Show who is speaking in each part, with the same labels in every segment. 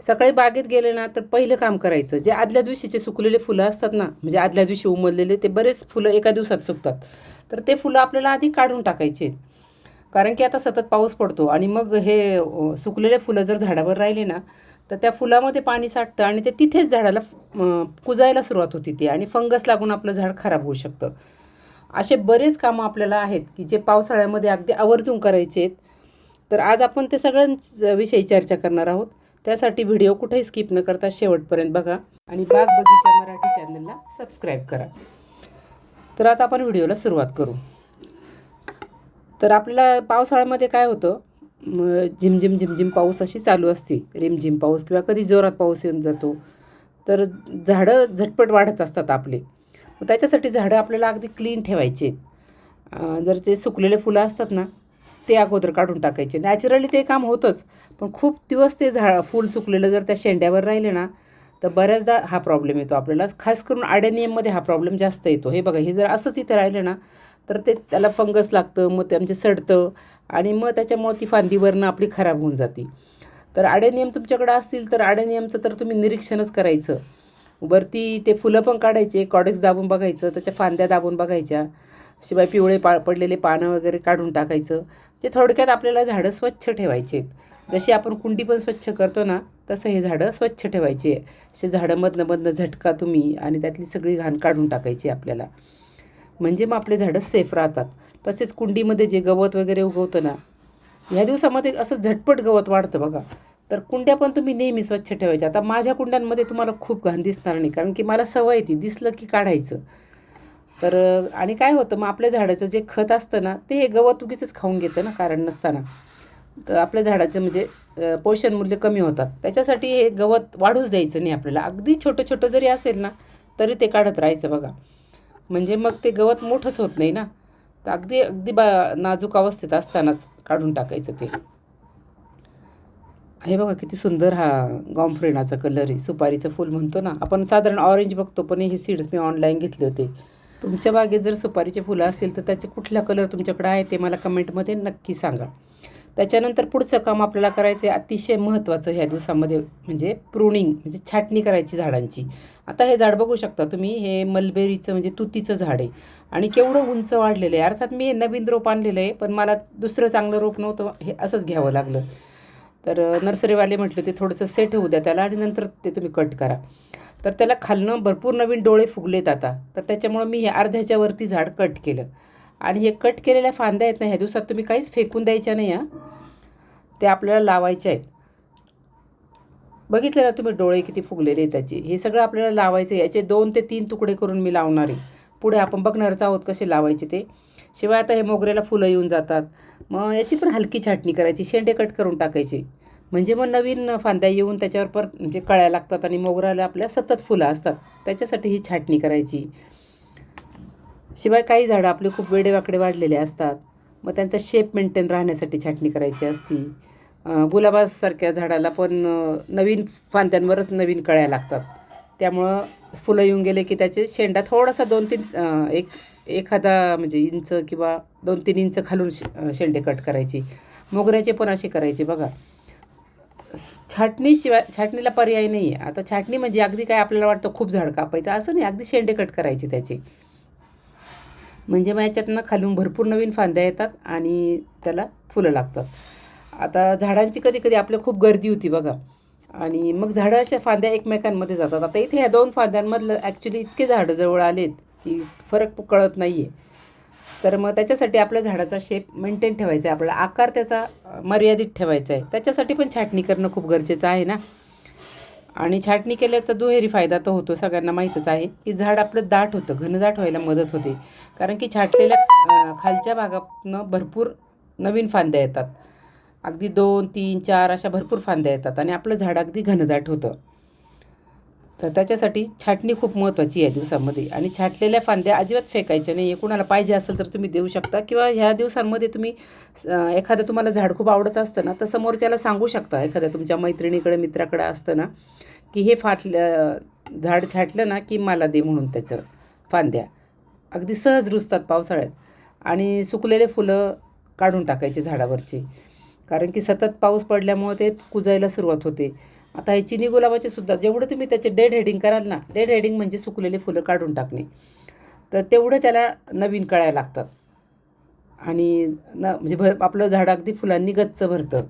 Speaker 1: सकाळी बागेत गेले ना तर पहिलं काम करायचं, जे आदल्या दिवशीचे सुकलेले फुलं असतात ना, म्हणजे आदल्या दिवशी उमललेले ते बरेच फुलं एका दिवसात सुकतात. तर ते फुलं आपल्याला आधी काढून टाकायचे आहेत. कारण की आता सतत पाऊस पडतो आणि मग हे सुकलेले फुलं जर झाडावर राहिले ना, तर त्या फुलामध्ये पाणी साठतं आणि ते तिथेच झाडाला कुजायला सुरुवात होती ती आणि फंगस लागून आपलं झाड खराब होऊ शकतं. असे बरेच कामं आपल्याला आहेत की जे पावसाळ्यामध्ये अगदी आवर्जून करायचे आहेत. तर आज आपण ते सगळ्यांविषयी चर्चा करणार आहोत. त्यासाठी व्हिडिओ कुठेही स्किप न करता शेवटपर्यंत बघा आणि बाग बगीचा मराठी चॅनलला सबस्क्राईब करा. तर आता आपण व्हिडिओला सुरुवात करू. तर आपल्याला पावसाळ्यामध्ये काय होतं, झिमझिम झिमझिम पाऊस अशी चालू असते, रिमझिम पाऊस किंवा कधी जोरात पाऊस येऊन जातो. तर झाडं झटपट वाढत असतात आपले. मग त्याच्यासाठी झाडं आपल्याला अगदी क्लीन ठेवायचे आहेत. जर ते सुकलेले फुलं असतात ना, ते अगोदर काढून टाकायचे. नॅचरली ते काम होतंच, पण खूप दिवस ते फूल सुकलेलं जर त्या शेंड्यावर राहिले ना, तर बऱ्याचदा हा प्रॉब्लेम येतो आपल्याला. खास करून अडेनियममध्ये हा प्रॉब्लेम जास्त येतो. हे बघा, हे जर असंच इथे राहिलं ना, तर ते त्याला फंगस लागतं, मग ते आमचे सडतं आणि मग त्याच्यामुळं ती फांदीवरनं आपली खराब होऊन जाते. तर अडेनियम तुमच्याकडं असतील तर अडेनियमचं तर तुम्ही निरीक्षणच करायचं. वरती ते फुलं पण काढायचे, कॉडेक्स दाबून बघायचं, त्याच्या फांद्या दाबून बघायच्या. शिवाय पिवळे पडलेले पानं वगैरे काढून टाकायचं. जे थोडक्यात आपल्याला झाडं स्वच्छ ठेवायचे आहेत. जशी आपण कुंडी पण स्वच्छ करतो ना, तसं हे झाडं स्वच्छ ठेवायचे. असे झाडं मधनं मधनं झटका तुम्ही आणि त्यातली सगळी घाण काढून टाकायची आपल्याला. म्हणजे मग आपले झाडं सेफ राहतात. तसेच कुंडीमध्ये जे गवत वगैरे उगवतं ना, ह्या दिवसामध्ये असं झटपट गवत वाढतं बघा. तर कुंड्या पण तुम्ही नेहमी स्वच्छ ठेवायच्या. आता माझ्या कुंड्यांमध्ये तुम्हाला खूप घाण दिसणार नाही, कारण की मला सवय ती दिसलं की काढायचं. तर आणि काय होतं मग आपल्या झाडाचं जे खत असतं ना, ते हे गवत उगीचच खाऊन घेतं ना कारण नसताना. तर आपल्या झाडाचं म्हणजे पोषण मूल्य कमी होतात. त्याच्यासाठी हे गवत वाढूच द्यायचं नाही आपल्याला. अगदी छोटं छोटं जरी असेल ना, तरी ते काढत राहायचं बघा. म्हणजे मग ते गवत मोठंच होत नाही ना. तर अगदी अगदी नाजूक अवस्थेत असतानाच काढून टाकायचं ते. हे बघा किती सुंदर हा गॉमफ्रेनाचा कलर आहे. सुपारीचं फूल म्हणतो ना आपण, साधारण ऑरेंज बघतो, पण हे सीड्स मी ऑनलाईन घेतले होते. तुमच्या बागेत जर सुपारीचे फुलं असेल तर त्याचे कुठला कलर तुमच्याकडे आहे ते मला कमेंटमध्ये नक्की सांगा. त्याच्यानंतर पुढचं काम आपल्याला करायचं आहे अतिशय महत्त्वाचं ह्या दिवसामध्ये, म्हणजे प्रुनिंग, म्हणजे छाटणी करायची झाडांची. आता हे झाड बघू शकता तुम्ही, हे मलबेरीचं म्हणजे तुतीचं झाड आहे आणि केवढं उंच वाढलेलं आहे. अर्थात मी हे नवीन रोप आणलेलं आहे, पण मला दुसरं चांगलं रोप नव्हतं, हे असंच घ्यावं लागलं. तर नर्सरीवाले म्हटले ते थोडंसं सेट होऊ द्या त्याला आणि नंतर ते तुम्ही कट करा. तर त्याला खालनं भरपूर नवीन डोळे फुगलेत आता. तर त्याच्यामुळं मी हे अर्ध्याच्या वरती झाड कट केलं. आणि हे कट केलेल्या फांद्या आहेत ना, ह्या दिवसात तुम्ही काहीच फेकून द्यायच्या नाही हां. ते आपल्याला लावायचे आहेत. बघितलं ना तुम्ही डोळे किती फुगलेले आहेत त्याचे. हे सगळं आपल्याला लावायचं आहे. याचे 2 ते 3 तुकडे करून मी लावणार आहे. पुढे आपण बघणारच आहोत कसे लावायचे ते. शिवाय आता हे मोगऱ्याला फुलं येऊन जातात. मग याची पण हलकी छाटणी करायची. शेंडे कट करून टाकायचे. म्हणजे मग नवीन फांद्या येऊन त्याच्यावर परत म्हणजे कळ्या लागतात आणि मोगऱ्याला आपल्या सतत फुलं असतात. त्याच्यासाठी ही छाटणी करायची. शिवाय काही झाडं आपले खूप वेडेवाकडे वाढलेले असतात. मग त्यांचा शेप मेंटेन राहण्यासाठी छाटणी करायची असती. गुलाबासारख्या झाडाला पण नवीन फांद्यांवरच नवीन कळ्या लागतात. त्यामुळं फुलं येऊन गेले की त्याचे शेंडा थोडासा 2-3 एखादा म्हणजे इंच किंवा 2-3 इंच खालून शेंडे कट करायचे. मोगऱ्याचे पण असे करायचे बघा. छाटणीला पर्याय नाही आहे. आता छाटणी म्हणजे अगदी काय आपल्याला वाटतं खूप झाड कापायचं असं नाही, अगदी शेंडे कट करायचे त्याचे. म्हणजे मग याच्यातनं खालून भरपूर नवीन फांद्या येतात आणि त्याला फुलं लागतात. आता झाडांची कधी कधी आपल्या खूप गर्दी होती बघा आणि मग झाडं अशा फांद्या एकमेकांमध्ये जातात. आता इथे ह्या 2 फांद्यांमधलं ॲक्च्युली इतके झाडं जवळ आलेत की फरक कळत नाही आहे. तर मग त्याच्यासाठी आपल्या झाडाचा शेप मेंटेन ठेवायचा आहे, आपला आकार त्याचा मर्यादित ठेवायचा आहे. त्याच्यासाठी पण छाटणी करणं खूप गरजेचं आहे ना. आणि छाटणी केल्याचा दुहेरी फायदा तर होतो, सगळ्यांना माहीतच आहे, की झाड आपलं दाट होतं, घनदाट व्हायला मदत होते. कारण की छाटलेल्या खालच्या भागातनं भरपूर नवीन फांद्या येतात. अगदी 2, 3, 4 अशा भरपूर फांद्या येतात आणि आपलं झाड अगदी घनदाट होतं. तर त्याच्यासाठी छाटणी खूप महत्त्वाची आहे दिवसामध्ये. आणि छाटलेल्या फांद्या अजिबात फेकायच्या नाही. कुणाला पाहिजे असेल तर तुम्ही देऊ शकता किंवा ह्या दिवसांमध्ये तुम्ही एखादं तुम्हाला झाड खूप आवडत असतं ना, तर समोरच्याला सांगू शकता. एखाद्या तुमच्या मैत्रिणीकडे मित्राकडे असतं ना, की हे झाड छाटलं ना की मला दे म्हणून त्याचं फांद्या. अगदी सहज रुजतात पावसाळ्यात. आणि सुकलेले फुलं काढून टाकायचे झाडावरचे. कारण की सतत पाऊस पडल्यामुळं ते कुजायला सुरुवात होते. आता हे चिनी गुलाबाचे सुद्धा जेवढं तुम्ही त्याचे डेड हेडिंग कराल ना, डेड हेडिंग म्हणजे सुकलेले फुलं काढून टाकणे, तर तेवढं त्याला नवीन कळायला लागतात. आणि म्हणजे आपलं झाड अगदी फुलांनी गच्च भरतं.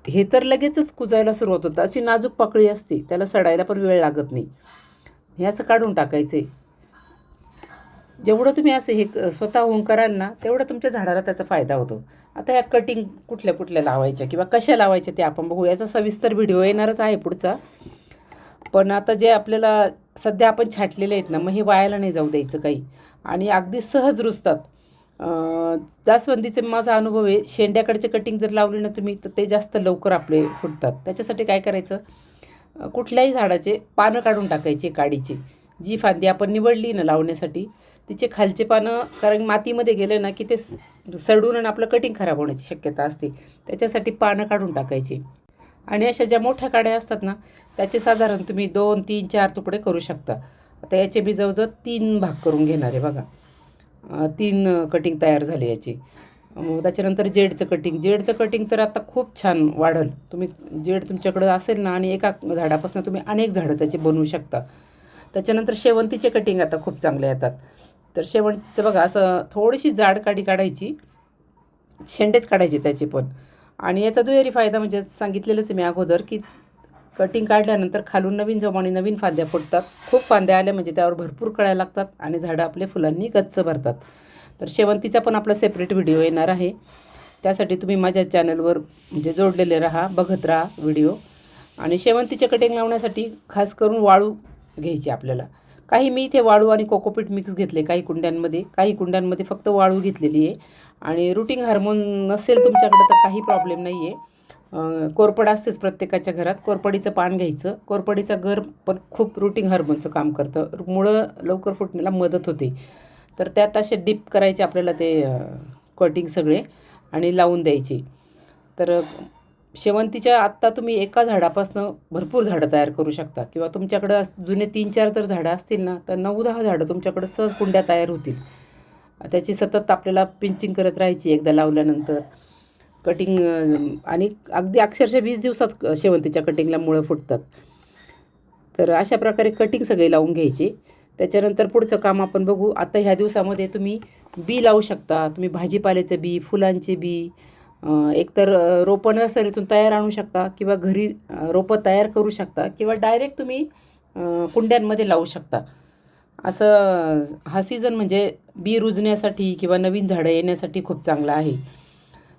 Speaker 1: हे तर लगेचच कुजायला सुरुवात होतं. अशी नाजूक पाकळी असते, त्याला सडायला पण वेळ लागत नाही. हे असं काढून टाकायचं आहे. जेवढं तुम्ही असं हे स्वतःहून कराल ना, तेवढं तुमच्या झाडाला त्याचा फायदा होतो. आता ह्या कटिंग कुठल्या कुठल्या लावायच्या किंवा कशा लावायच्या ते आपण बघू. याचा सविस्तर व्हिडिओ येणारच आहे पुढचा. पण आता जे आपल्याला सध्या आपण छाटलेले आहेत ना, मग हे वायाला नाही जाऊ द्यायचं काही. आणि अगदी सहज रुजतात. जास्वंदीचे माझा अनुभव आहे, शेंड्याकडचे कटिंग जर लावले ना तुम्ही, तर ते जास्त लवकर आपले फुटतात. त्याच्यासाठी काय करायचं, कुठल्याही झाडाचे पानं काढून टाकायची काडीची. जी फांदी आपण निवडली ना लावण्यासाठी, तिचे खालचे पानं, कारण मातीमध्ये गेले ना की ते सडून आणि आपलं कटिंग खराब होण्याची शक्यता असते. त्याच्यासाठी पानं काढून टाकायची. आणि अशा ज्या मोठ्या काड्या असतात ना, त्याचे साधारण तुम्ही 2, 3, 4 तुकडे करू शकता. आता याचे मी जवळजवळ 3 भाग करून घेणार आहे बघा. 3 कटिंग तयार झाले याचे. मग त्याच्यानंतर जेडचं कटिंग तर आता खूप छान वाढल. तुम्ही जेड तुमच्याकडं असेल ना, आणि एका झाडापासून तुम्ही अनेक झाडं त्याचे बनवू शकता. त्याच्यानंतर शेवंतीचे कटिंग आता खूप चांगले येतात. तर शेवंतीचं बघा, असं थोडीशी जाड काडी काढायची, शेंडेच काढायचे त्याचे पण. आणि याचा दुहेरी फायदा म्हणजे सांगितलेलंच मी अगोदर, की कटिंग काढल्यानंतर खालून नवीन जोमाने नवीन फांद्या फुटतात. खूप फांद्या आल्या म्हणजे त्यावर भरपूर कळ्या लागतात आणि झाडं आपले फुलांनी गच्च भरतात. तर शेवंतीचा पण आपला सेपरेट व्हिडिओ येणार आहे. त्यासाठी तुम्ही माझ्या चॅनलवर म्हणजे जोडलेले राहा, बघत राहा व्हिडिओ. आणि शेवंतीचे कटिंग लावण्यासाठी खास करून वाळू घ्यायची आपल्याला. काही मी इथे वाळू आणि कोकोपीट मिक्स घेतले काही कुंड्यांमध्ये फक्त वाळू घेतलेली आहे. आणि रूटिंग हार्मोन नसेल तुमच्याकडे तर काही प्रॉब्लेम नाही आहे. कोरपड असतेच प्रत्येकाच्या घरात. कोरपडीचं पान घ्यायचं. कोरपडीचा गर पण खूप रूटिंग हार्मोनचं काम करतं. मुळं लवकर फुटण्याला मदत होते. तर त्यात असे डिप करायचे आपल्याला ते कटिंग सगळे आणि लावून द्यायचे. तर शेवंतीच्या आत्ता तुम्ही एका झाडापासून भरपूर झाडं तयार करू शकता. किंवा तुमच्याकडं जुने 3-4 तर झाडं असतील ना, तर 9-10 झाडं तुमच्याकडं सहज कुंड्या तयार होतील. त्याची सतत आपल्याला पिंचिंग करत राहायची एकदा लावल्यानंतर. कटिंग आणि अगदी अक्षरशः 20 दिवसात शेवंतीच्या कटिंगला मुळं फुटतात. तर अशा प्रकारे कटिंग सगळे लावून घ्यायचे. त्याच्यानंतर पुढचं काम आपण बघू. आता ह्या दिवसामध्ये तुम्ही बी लावू शकता. तुम्ही भाजीपाल्याचं बी, फुलांचे बी, एकतर रोपं नर्सरीतून तयार आणू शकता किंवा घरी रोपं तयार करू शकता किंवा डायरेक्ट तुम्ही कुंड्यांमध्ये लावू शकता. असं हा सीझन म्हणजे बी रुजण्यासाठी किंवा नवीन झाडं येण्यासाठी खूप चांगला आहे.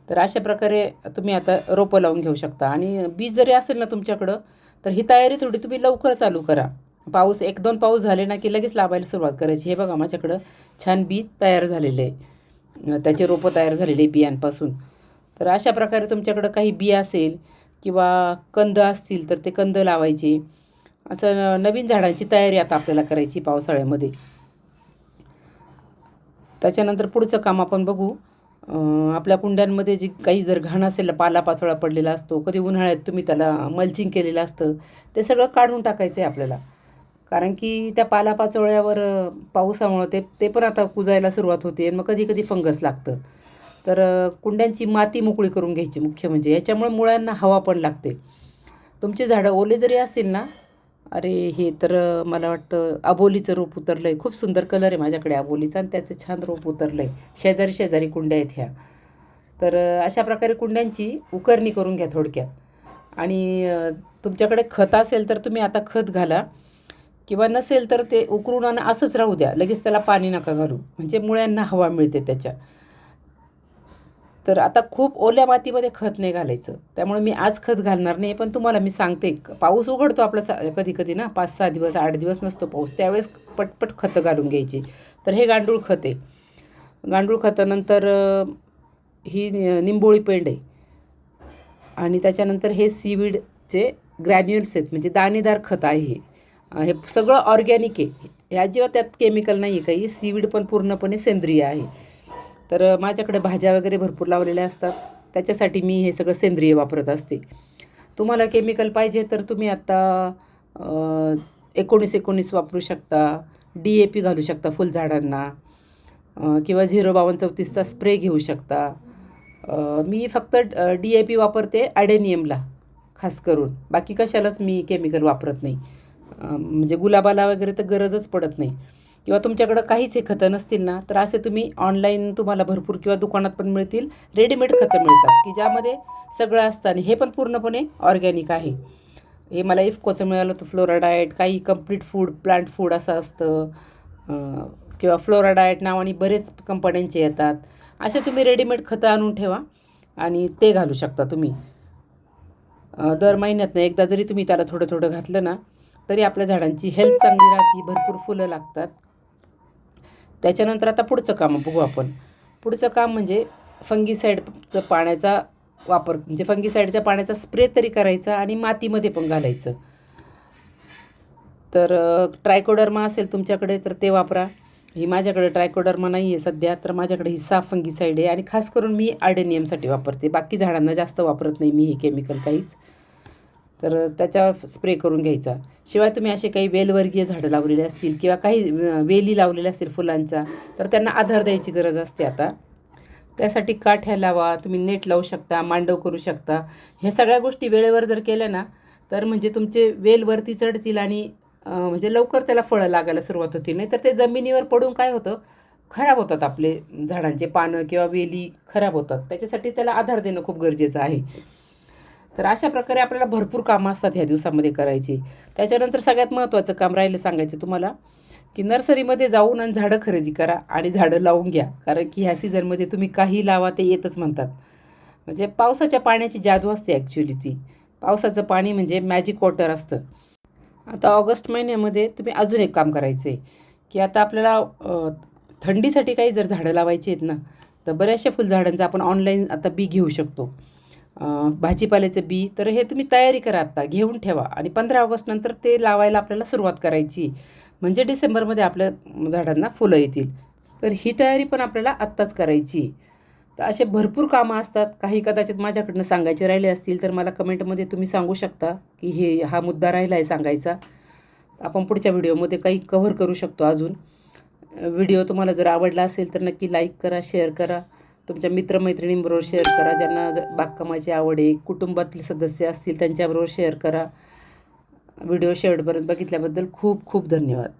Speaker 1: तर अशा प्रकारे तुम्ही आता रोपं लावून घेऊ शकता. आणि बीज जरी असेल ना तुमच्याकडं, तर ही तयारी थोडी तुम्ही लवकर चालू करा. 1-2 पाऊस झाले ना की लगेच लावायला सुरुवात करायची. हे बघा माझ्याकडं छान बी तयार झालेलं आहे, त्याचे रोपं तयार झालेले आहे बियांपासून. तर अशा प्रकारे तुमच्याकडं काही बी असेल किंवा कंद असतील तर ते कंद लावायचे. असं नवीन झाडांची तयारी आता आपल्याला करायची पावसाळ्यामध्ये. त्याच्यानंतर पुढचं काम आपण बघू. आपल्या कुंड्यांमध्ये जी काही जर घाण असेल, पालापाचोळा पडलेला असतो, कधी उन्हाळ्यात तुम्ही त्याला मल्चिंग केलेलं असतं, ते सगळं काढून टाकायचं आहे आपल्याला. कारण की त्या पालापाचोळ्यावर पावसामुळं ते पण आता कुजायला सुरुवात होते आणि मग कधी कधी फंगस लागतं. तर कुंड्यांची माती मोकळी करून घ्यायची मुख्य म्हणजे. याच्यामुळे मुळांना हवा पण लागते. तुमची झाडं ओले जरी असतील ना, अरे हे तर मला वाटतं अबोलीचं रोप उतरलं आहे. खूप सुंदर कलर आहे माझ्याकडे अबोलीचा आणि त्याचं छान रोप उतरलं आहे. शेजारी शेजारी कुंड्या आहेत ह्या. तर अशा प्रकारे कुंड्यांची उकरणी करून घ्या थोडक्यात. आणि तुमच्याकडे खत असेल तर तुम्ही आता खत घाला किंवा नसेल तर ते उकरून आणि असंच राहू द्या. लगेच त्याला पाणी नका घालू, म्हणजे मुळ्यांना हवा मिळते त्याच्या. तर आता खूप ओल्या मातीमध्ये खत नाही घालायचं. त्यामुळे मी आज खत घालणार नाही. पण तुम्हाला मी सांगते, पाऊस उघडतो आपला कधी कधी ना, 5-6 दिवस 8 दिवस नसतो पाऊस, त्यावेळेस पटपट खतं घालून घ्यायची. तर हे गांडूळ खत आहे. गांडूळ खतानंतर ही निंबोळी पेंड आहे. आणि त्याच्यानंतर हे सीवीडचे ग्रॅन्युअल्स आहेत, म्हणजे दाणेदार खत आहे हे. हे सगळं ऑर्गॅनिक आहे. हे अजिबात त्यात केमिकल नाही आहे काही. सीवीड पण पूर्णपणे सेंद्रिय आहे. तर माझ्याकडे भाज्या वगैरे भरपूर लावलेल्या असतात, त्याच्यासाठी मी हे सगळं सेंद्रिय वापरत असते. तुम्हाला केमिकल पाहिजे तर तुम्ही आता 19-19 वापरू शकता. DAP घालू शकता फुलझाडांना, किंवा 05234चा स्प्रे घेऊ शकता. मी फक्त DAP वापरते ॲडेनियमला. खास करून. बाकी कशालाच मी केमिकल वापरत नाही. म्हणजे गुलाबाला वगैरे तर गरजच पडत नाही. किंवा तुमच्याकडं काहीच हे खतं नसतील ना, तर असे तुम्ही ऑनलाईन तुम्हाला भरपूर किंवा दुकानात पण मिळतील रेडीमेड खतं मिळतात, की ज्यामध्ये सगळं असतं आणि हे पण पूर्णपणे ऑर्गॅनिक आहे. हे मला इफकोचं मिळालं होतं फ्लोरा डाएट, काही कंप्लीट फूड, प्लांट फूड असं असतं. किंवा फ्लोरा डाएट नावाने बरेच कंपन्यांचे येतात. असे तुम्ही रेडीमेड खतं आणून ठेवा आणि ते घालू शकता तुम्ही. दर महिन्यातनं एकदा जरी तुम्ही त्याला थोडं थोडं घातलं ना, तरी आपल्या झाडांची हेल्थ चांगली राहते, भरपूर फुलं लागतात. त्याच्यानंतर आता पुढचं काम बघू आपण. पुढचं काम म्हणजे फंगीसाईडचं पाण्याचा वापर, म्हणजे फंगीसाईडच्या पाण्याचा स्प्रे तरी करायचा आणि मातीमध्ये पण घालायचं. तर ट्रायकोडर्मा असेल तुमच्याकडे तर ते वापरा. ही माझ्याकडे ट्रायकोडर्मा नाही आहे सध्या, तर माझ्याकडे ही साफ फंगीसाईड आहे आणि खास करून मी आर्डेनियमसाठी वापरते. बाकी झाडांना जास्त वापरत नाही मी हे केमिकल काहीच. तर त्याचा स्प्रे करून घ्यायचा. शिवाय तुम्ही असे काही वेलवर्गीय झाडं लावलेले असतील किंवा काही वेली लावलेल्या असतील फुलांचा, तर त्यांना आधार द्यायची गरज असते आता. त्यासाठी काठ्या लावा, तुम्ही नेट लावू शकता, मांडव करू शकता. ह्या सगळ्या गोष्टी वेळेवर जर केल्या ना, तर म्हणजे तुमचे वेल वरती चढतील आणि म्हणजे लवकर त्याला फळं लागायला सुरुवात होती. नाही तर ते जमिनीवर पडून काय होतं, खराब होतात आपले झाडांचे पानं किंवा वेली खराब होतात. त्याच्यासाठी त्याला आधार देणं खूप गरजेचं आहे. तर अशा प्रकारे आपल्याला भरपूर कामं असतात ह्या दिवसामध्ये करायची. त्याच्यानंतर सगळ्यात महत्त्वाचं काम राहिलं सांगायचं तुम्हाला, की नर्सरीमध्ये जाऊन आणि झाडं खरेदी करा आणि झाडं लावून घ्या. कारण की ह्या सीझनमध्ये तुम्ही काही लावा ते येतच म्हणतात. म्हणजे पावसाच्या पाण्याची जादू असते ॲक्च्युली ती. पावसाचं पाणी म्हणजे मॅजिक वॉटर असतं. आता ऑगस्ट महिन्यामध्ये तुम्ही अजून एक काम करायचं आहे, की आता आपल्याला थंडीसाठी काही जर झाडं लावायची आहेत ना, तर बऱ्याचशा फुलझाडांचं आपण ऑनलाईन आता बी घेऊ शकतो. भाजीपाल्याचं बी, तर हे तुम्ही तयारी करा आत्ता, घेऊन ठेवा आणि 15 ऑगस्ट नंतर ते लावायला आपल्याला सुरुवात करायची. म्हणजे डिसेंबरमध्ये आपल्या झाडांना फुलं येतील. तर ही तयारी पण आपल्याला आत्ताच करायची. तर असे भरपूर कामं असतात. काही कदाचित माझ्याकडनं सांगायचे राहिले असतील तर मला कमेंटमध्ये तुम्ही सांगू शकता, की हा मुद्दा राहिला आहे सांगायचा. आपण पुढच्या व्हिडिओमध्ये काही कव्हर करू शकतो अजून. व्हिडिओ तुम्हाला जर आवडला असेल तर नक्की लाईक करा, शेअर करा. तुमच्या मित्रमैत्रिणींबरोबर शेअर करा. ज्यांना बागकामाची आवड आहे, कुटुंबातील सदस्य असतील त्यांच्याबरोबर शेअर करा. व्हिडिओ शेवटपर्यंत बघितल्याबद्दल खूप खूप धन्यवाद.